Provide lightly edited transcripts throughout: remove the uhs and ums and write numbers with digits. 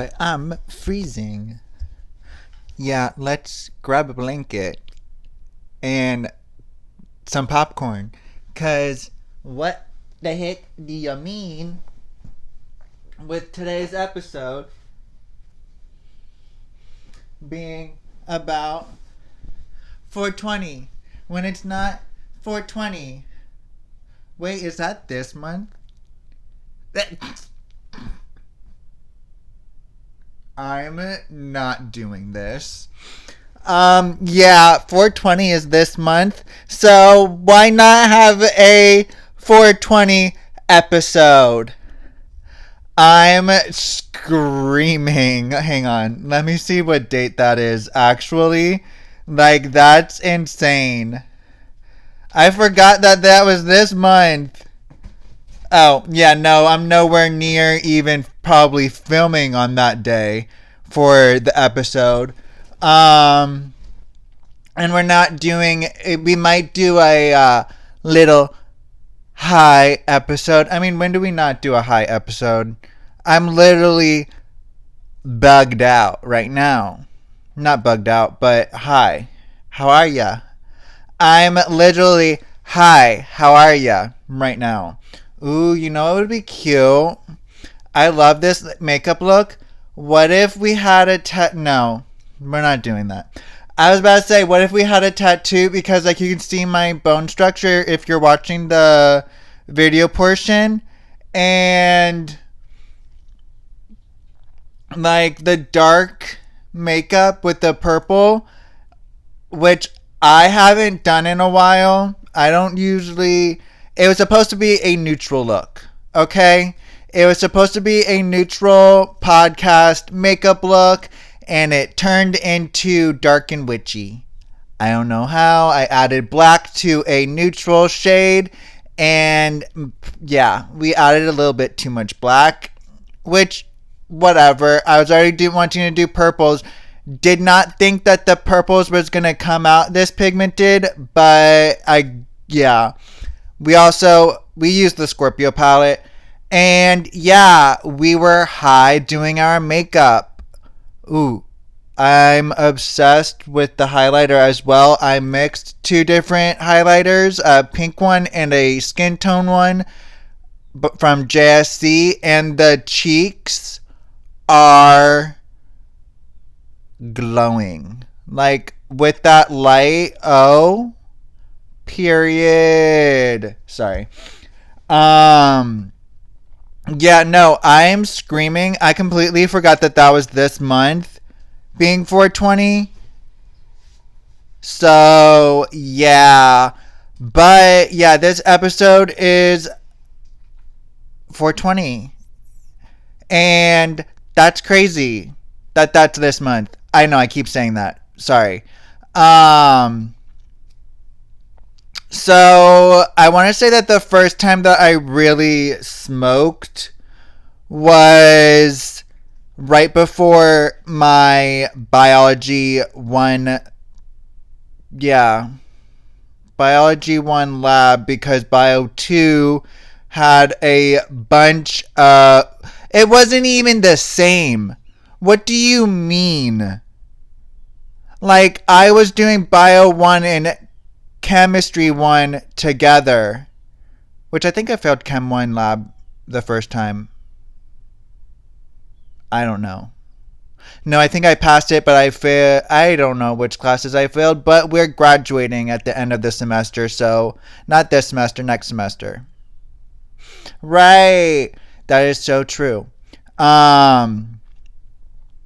But I'm freezing. Yeah, let's grab a blanket and some popcorn. Cause what the heck do you mean with today's episode being about 420 when it's not 420? Wait, is that this month? I'm not doing this. Yeah, 420 is this month. So why not have a 420 episode? I'm screaming. Hang on. Let me see what date that is actually. Like, that's insane. I forgot that was this month. Oh, yeah, no, I'm nowhere near even probably filming on that day for the episode. Um, and we're not doing, we might do a little high episode. I mean, when do we not do a high episode? I'm literally bugged out right now. Not bugged out, but hi. How are ya? I'm literally hi. How are ya right now? Ooh, you know it would be cute. I love this makeup look. What if we had no, we're not doing that. I was about to say, what if we had a tattoo? Because like you can see my bone structure if you're watching the video portion, and like the dark makeup with the purple, which I haven't done in a while. I don't usually. It was supposed to be a neutral look, okay? It was supposed to be a neutral podcast makeup look, and it turned into dark and witchy. I don't know how. I added black to a neutral shade, and yeah, we added a little bit too much black, which, whatever. I was already wanting to do purples. Did not think that the purples was going to come out this pigmented, but yeah. We used the Scorpio palette, and yeah, we were high doing our makeup. Ooh, I'm obsessed with the highlighter as well. I mixed two different highlighters, a pink one and a skin tone one from JSC, and the cheeks are glowing. Like, with that light, oh, period. Sorry. Yeah, no, I'm screaming. I completely forgot that was this month being 420. So, yeah. But, yeah, this episode is 420. And that's crazy that's this month. I know, I keep saying that. Sorry. So, I want to say that the first time that I really smoked was right before my biology 1. Yeah. Biology 1 lab, because bio 2 had a bunch of. It wasn't even the same. What do you mean? Like, I was doing bio 1 and chemistry 1 together, which I think I failed chem 1 lab the first time. I don't know. No, I think I passed it, but I don't know which classes I failed, but we're graduating at the end of the semester, so not this semester, next semester. Right. That is so true.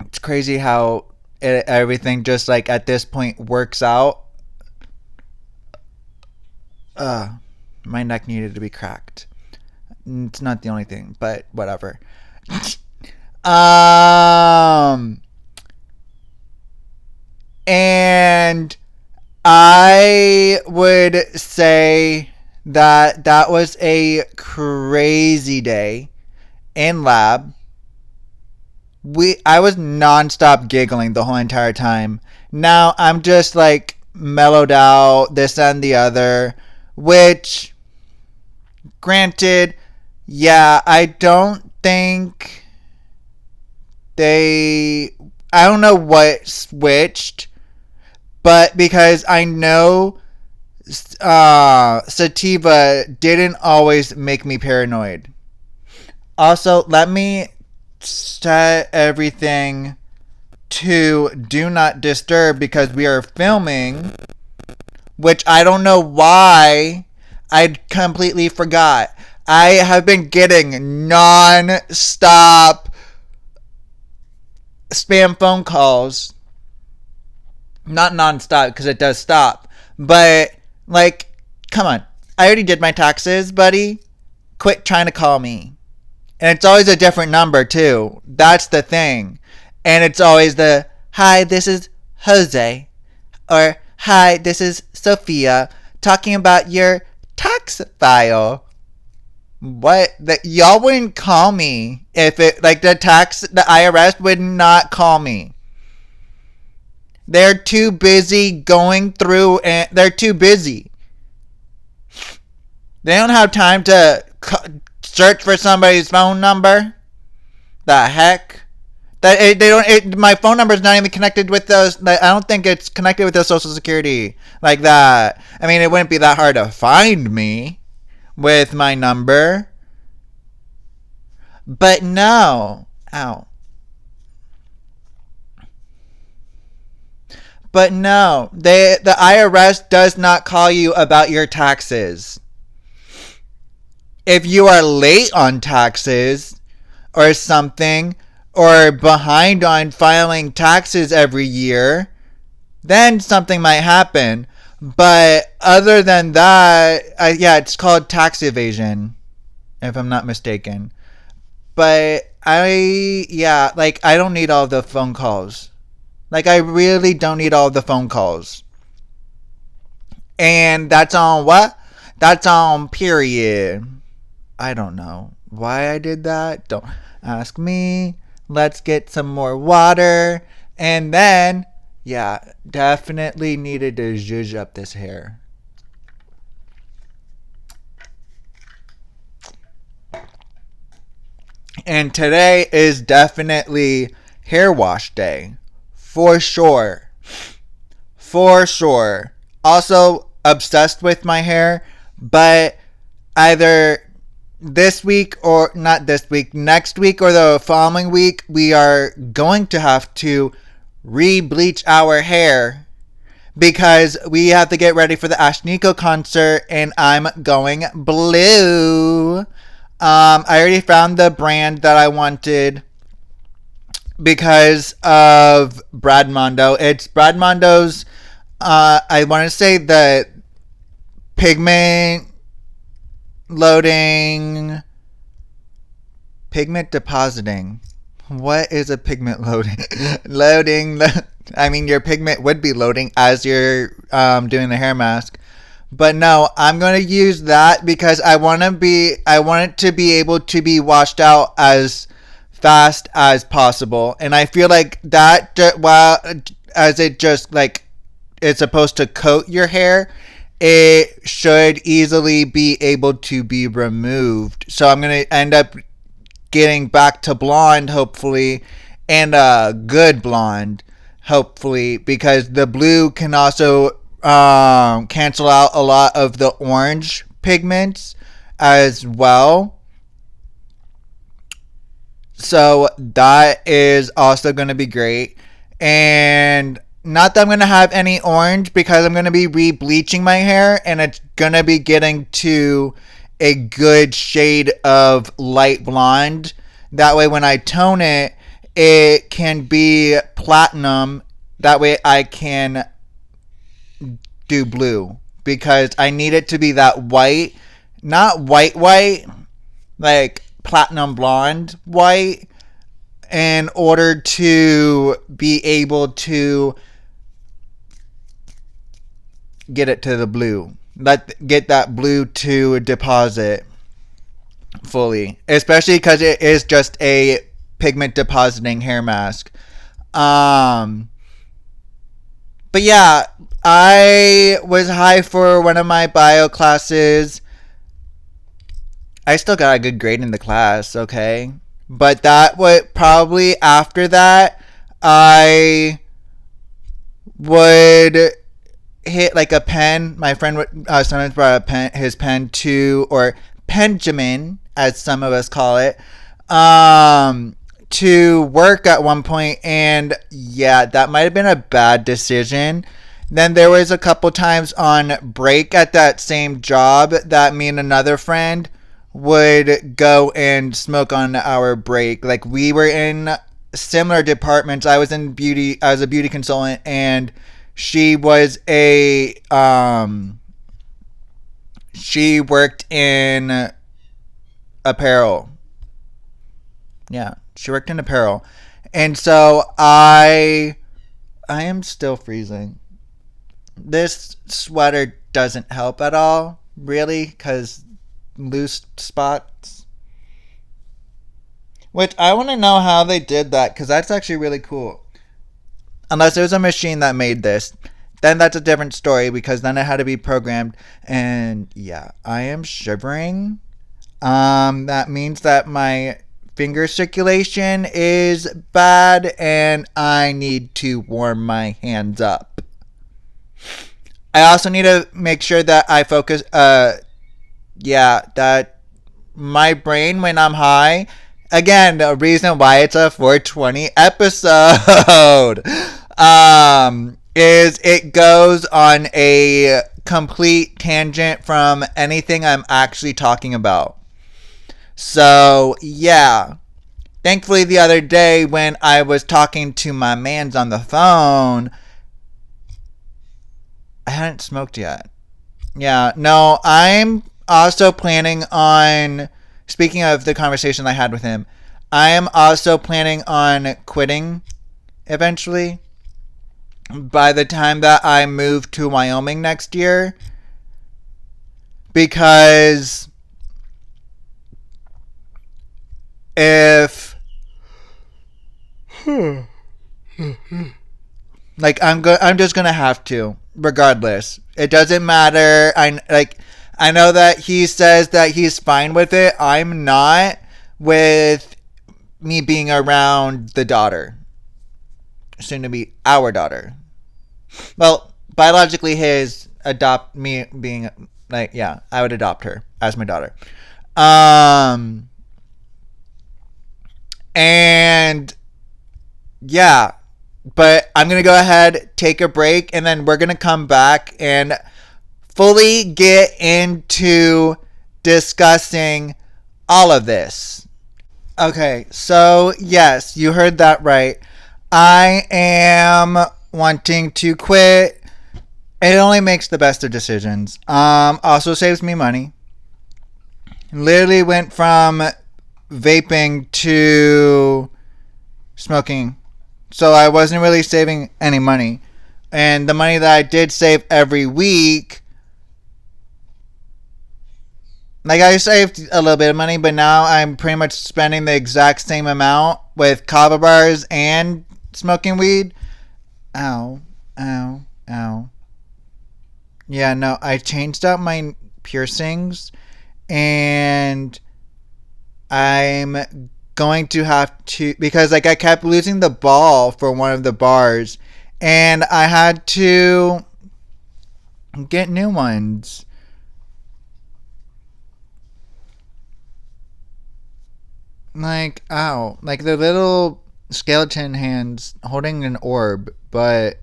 It's crazy how everything just like at this point works out. My neck needed to be cracked. It's not the only thing, but whatever. And I would say that was a crazy day in lab. I was nonstop giggling the whole entire time. Now I'm just like mellowed out, this and the other, which, granted, yeah, I don't think They, I don't know what switched, but because I know sativa didn't always make me paranoid. Also, let me set everything to do not disturb because we are filming, which I don't know why I completely forgot. I have been getting non-stop spam phone calls. Not non-stop because it does stop. But, like, come on. I already did my taxes, buddy. Quit trying to call me. And it's always a different number, too. That's the thing. And it's always the, hi, this is Jose. Or, hi, this is Sophia. Talking about your tax file. What? Y'all wouldn't call me if it, like, the IRS would not call me. They're too busy going through, and they're too busy. They don't have time to search for somebody's phone number. The heck? They don't. My phone number is not even connected with those. I don't think it's connected with their Social Security like that. I mean, it wouldn't be that hard to find me with my number. But no. Ow. But no, the IRS does not call you about your taxes. If you are late on taxes or something, or behind on filing taxes every year, then something might happen. But other than that, yeah, it's called tax evasion, if I'm not mistaken. But I don't need all the phone calls. Like, I really don't need all the phone calls. And that's on what? That's on period. I don't know why I did that. Don't ask me. Let's get some more water. And then, yeah, definitely needed to zhuzh up this hair. And today is definitely hair wash day. For sure. For sure. Also obsessed with my hair, but either this week or not this week, next week or the following week, we are going to have to re-bleach our hair because we have to get ready for the Ashnikko concert and I'm going blue. I already found the brand that I wanted because of Brad Mondo. It's Brad Mondo's, I want to say the pigment depositing. What is a pigment loading? I mean, your pigment would be loading as you're doing the hair mask. But no, I'm going to use that because I want it to be able to be washed out as fast as possible. And I feel like that, as it just like it's supposed to coat your hair, it should easily be able to be removed. So I'm going to end up getting back to blonde, hopefully, and a good blonde, hopefully, because the blue can also cancel out a lot of the orange pigments as well. So that is also going to be great. And not that I'm going to have any orange because I'm going to be re-bleaching my hair and it's going to be getting to a good shade of light blonde. That way when I tone it, it can be platinum. That way I can do blue because I need it to be that white, not white, like platinum blonde white, in order to be able to get it to the blue. Get that blue to deposit fully, especially because it is just a pigment depositing hair mask. But yeah, I was high for one of my bio classes. I still got a good grade in the class, okay? But that would probably after that, I would hit like a pen. My friend would sometimes brought a pen, his pen to, or Benjamin, as some of us call it, to work at one point, and yeah, that might have been a bad decision. Then there was a couple times on break at that same job that me and another friend would go and smoke on our break. Like we were in similar departments. I was in beauty. I was a beauty consultant, and she was a she worked in apparel. Yeah, she worked in apparel, and so I am still freezing. This sweater doesn't help at all, really, because loose spots. Which I want to know how they did that, because that's actually really cool. Unless it was a machine that made this. Then that's a different story, because then it had to be programmed. And yeah, I am shivering. That means that my finger circulation is bad, and I need to warm my hands up. I also need to make sure that I focus, that my brain when I'm high, again, the reason why it's a 420 episode, is it goes on a complete tangent from anything I'm actually talking about. So, yeah. Thankfully, the other day when I was talking to my mans on the phone, I hadn't smoked yet. Yeah, no, I'm also planning on, speaking of the conversation I had with him, I am also planning on quitting eventually by the time that I move to Wyoming next year, because if like I'm just gonna have to, regardless. It doesn't matter. I know that he says that he's fine with it. I'm not, with me being around the daughter, soon to be our daughter. Well, biologically his, adopt me being like, yeah, I would adopt her as my daughter. And yeah, but I'm going to go ahead, take a break, and then we're going to come back and fully get into discussing all of this. Okay, so yes, you heard that right. I am wanting to quit. It only makes the best of decisions. Also saves me money. Literally went from vaping to smoking. So I wasn't really saving any money. And the money that I did save every week, like I saved a little bit of money, but now I'm pretty much spending the exact same amount with kava bars and smoking weed. Ow, ow, ow. Yeah, no, I changed out my piercings, and I'm going to have to, because like I kept losing the ball for one of the bars, and I had to get new ones. Like, ow, like the little skeleton hands holding an orb, but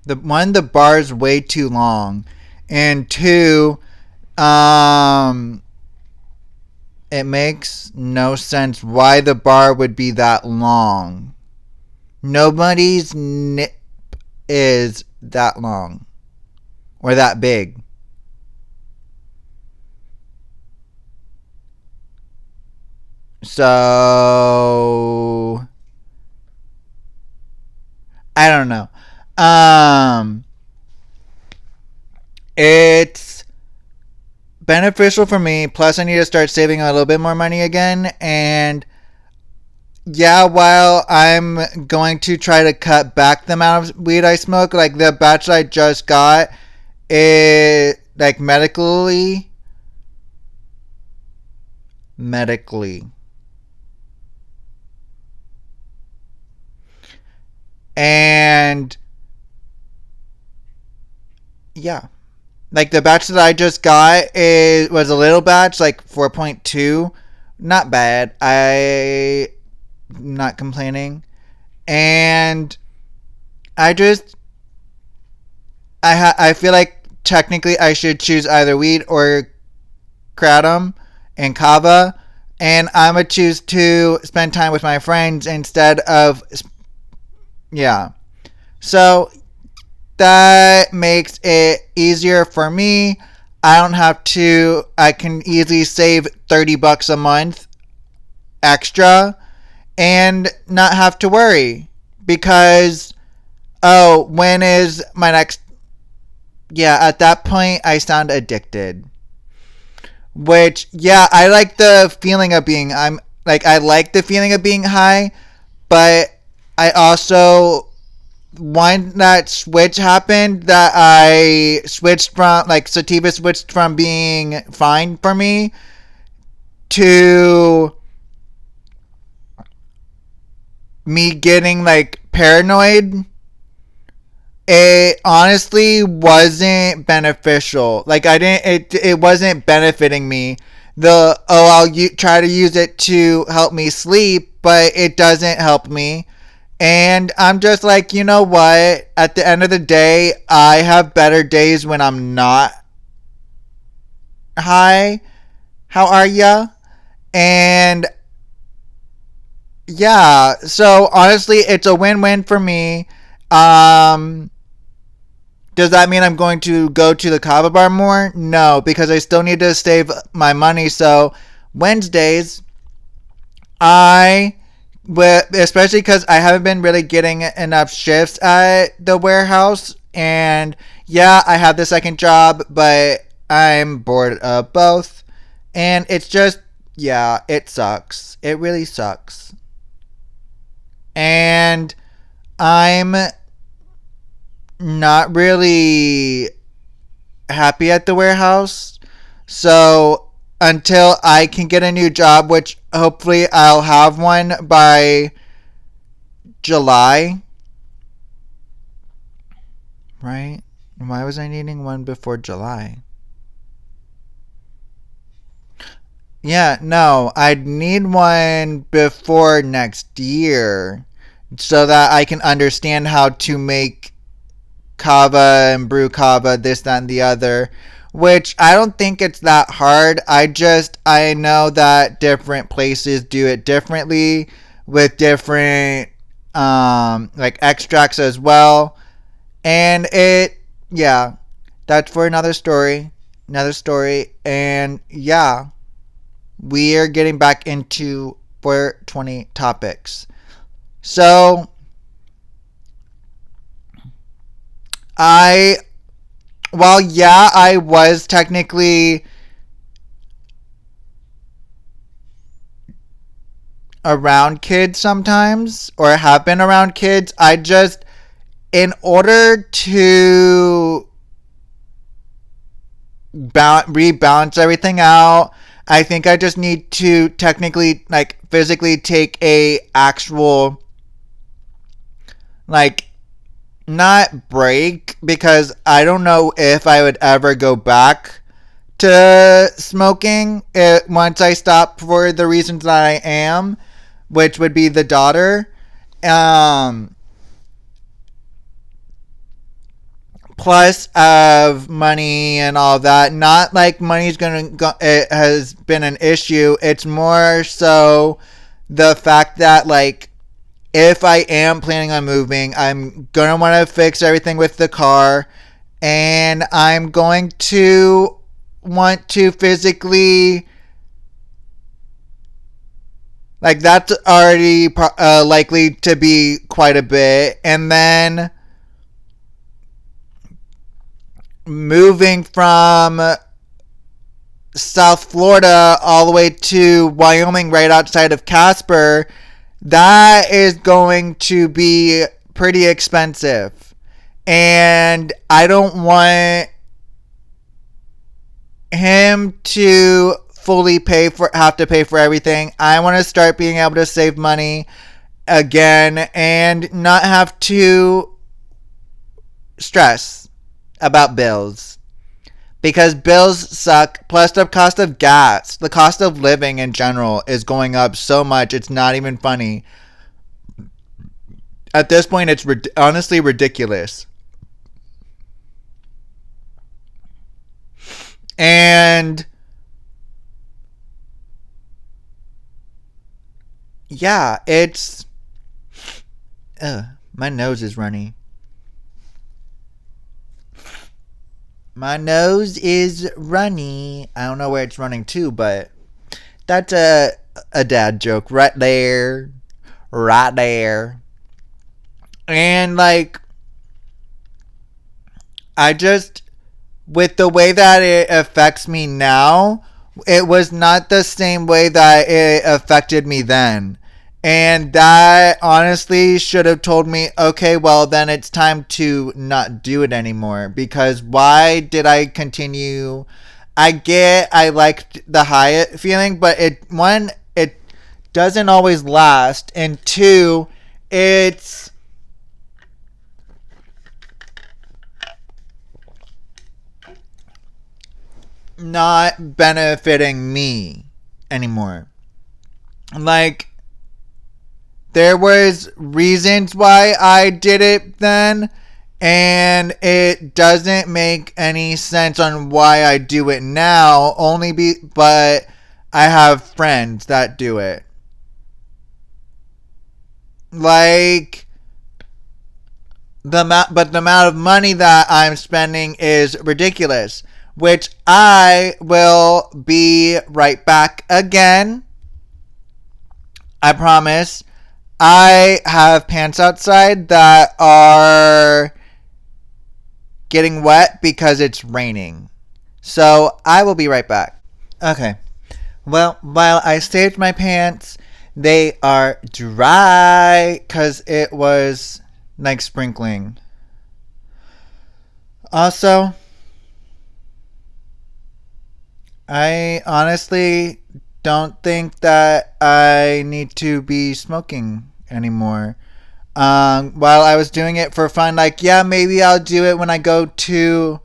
the bar's way too long, and two, it makes no sense why the bar would be that long. Nobody's nip is that long or that big. So I don't know. It's beneficial for me. Plus, I need to start saving a little bit more money again. And yeah, while I'm going to try to cut back the amount of weed I smoke, like the batch I just got, it like medically, medically. And yeah. Like the batch that I just got was a little batch, like 4.2. Not bad. I'm not complaining. And I just I feel like technically I should choose either weed or kratom and kava, and I'm gonna choose to spend time with my friends instead of yeah. So that makes it easier for me. I can easily save $30 a month extra and not have to worry because, oh, when is my next, yeah, at that point I sound addicted. Which, yeah, I like the feeling of being, I like the feeling of being high, but I also, when that switch happened, that I switched from, like, sativa switched from being fine for me to me getting, like, paranoid, it honestly wasn't beneficial. Like, it wasn't benefiting me. Try to use it to help me sleep, but it doesn't help me. And I'm just like, you know what? At the end of the day, I have better days when I'm not high. How are ya? And yeah, so honestly, it's a win-win for me. Um, does that mean I'm going to go to the kava bar more? No, because I still need to save my money. So Wednesdays, I especially because I haven't been really getting enough shifts at the warehouse, and yeah, I have the second job, but I'm bored of both, and it's just, yeah, it sucks. It really sucks, and I'm not really happy at the warehouse. So until I can get a new job, which hopefully I'll have one by July, right? Why was I needing one before July? Yeah, no, I'd need one before next year so that I can understand how to make kava and brew kava, this, that, and the other. Which I don't think it's that hard. I know that different places do it differently with different like extracts as well. And yeah, that's for another story. Another story. And yeah, we are getting back into 420 topics. So I while yeah, I was technically around kids sometimes or have been around kids, I just in order to rebalance everything out, I think I just need to technically, like, physically take a actual, like, not break, because I don't know if I would ever go back to smoking once I stop for the reasons that I am, which would be the daughter. Um, Plus of money and all that. Not like money's gonna go, it has been an issue. It's more so the fact that, like, if I am planning on moving, I'm gonna want to fix everything with the car, and I'm going to want to physically, like, that's already likely to be quite a bit, and then moving from South Florida all the way to Wyoming, right outside of Casper, that is going to be pretty expensive. And I don't want him to fully have to pay for everything. I want to start being able to save money again and not have to stress about bills. Because bills suck. Plus the cost of gas, the cost of living in general is going up so much it's not even funny. At this point, it's honestly ridiculous. And yeah, it's... my nose is runny. My nose is runny. I don't know where it's running to, but that's a dad joke right there. Right there. And like, I just, with the way that it affects me now, it was not the same way that it affected me then. And that honestly should have told me, okay, well, then it's time to not do it anymore. Because why did I continue? I liked the high feeling, but it doesn't always last. And two, it's not benefiting me anymore. Like, there was reasons why I did it then, and it doesn't make any sense on why I do it now, but I have friends that do it. Like, the amount of money that I'm spending is ridiculous, which I will be right back again. I promise. I have pants outside that are getting wet because it's raining. So I will be right back. Okay. Well, while I saved my pants, they are dry because it was like sprinkling. Also, I honestly don't think that I need to be smoking anymore. While I was doing it for fun, like, yeah, maybe I'll do it when I go to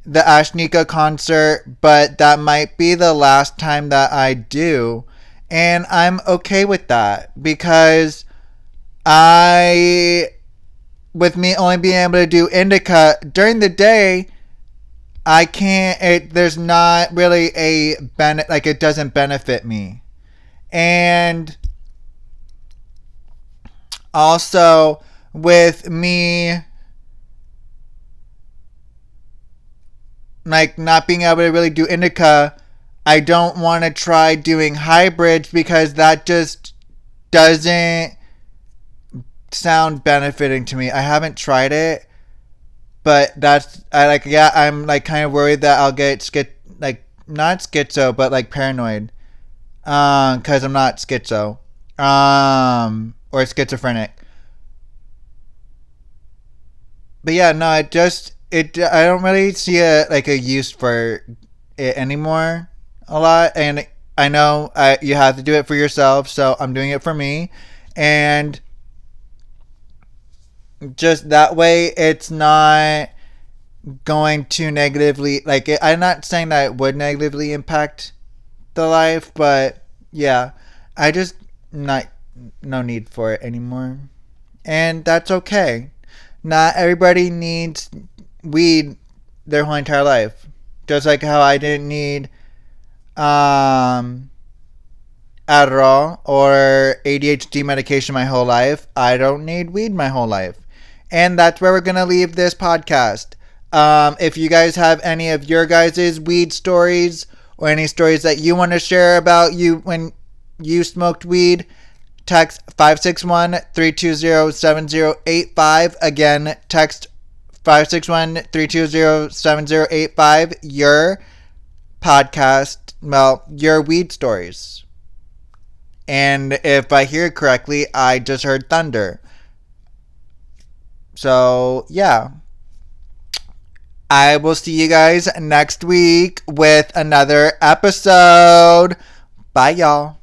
the Ashnika concert, but that might be the last time that I do. And I'm okay with that because with me only being able to do indica during the day, I can't, there's not really it doesn't benefit me. And also, with me, like, not being able to really do indica, I don't want to try doing hybrids because that just doesn't sound benefiting to me. I haven't tried it. But I'm like kind of worried that I'll get not schizo, but like paranoid. Cause I'm not schizo. Or schizophrenic. But yeah, no, I don't really see a use for it anymore a lot. And I know you have to do it for yourself, so I'm doing it for me. And just that way it's not going to negatively I'm not saying that it would negatively impact the life, but yeah, I just not no need for it anymore. And that's okay. Not everybody needs weed their whole entire life. Just like how I didn't need Adderall or ADHD medication my whole life, I don't need weed my whole life. And that's where we're going to leave this podcast. If you guys have any of your guys' weed stories or any stories that you want to share about you when you smoked weed, text 561-320-7085. Again, text 561-320-7085 your your weed stories. And if I hear correctly, I just heard thunder. So, yeah. I will see you guys next week with another episode. Bye, y'all.